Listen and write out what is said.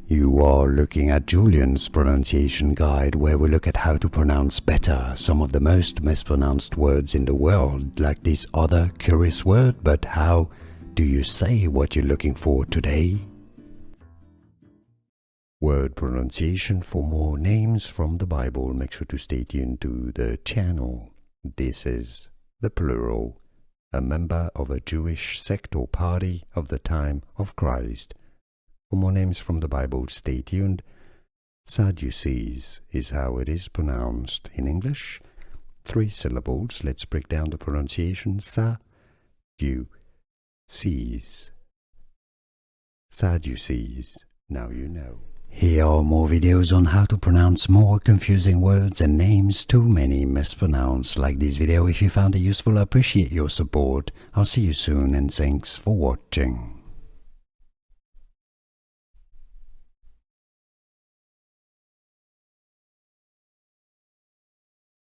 You are looking at Julian's pronunciation guide, where we look at how to pronounce better some of the most mispronounced words in the world, like this other curious word. But how do you say what you're looking for today? Word pronunciation. For more names from the Bible, make sure to stay tuned to the channel. This is the plural, a member of a Jewish sect or party of the time of Christ. For more names from the Bible, stay tuned. Sadducees is how it is pronounced in English. 3 syllables. Let's break down the pronunciation. Sadducees. Sadducees. Now you know. Here are more videos on how to pronounce more confusing words and names too many mispronounced. Like this video if you found it useful. I appreciate your support. I'll see you soon and thanks for watching.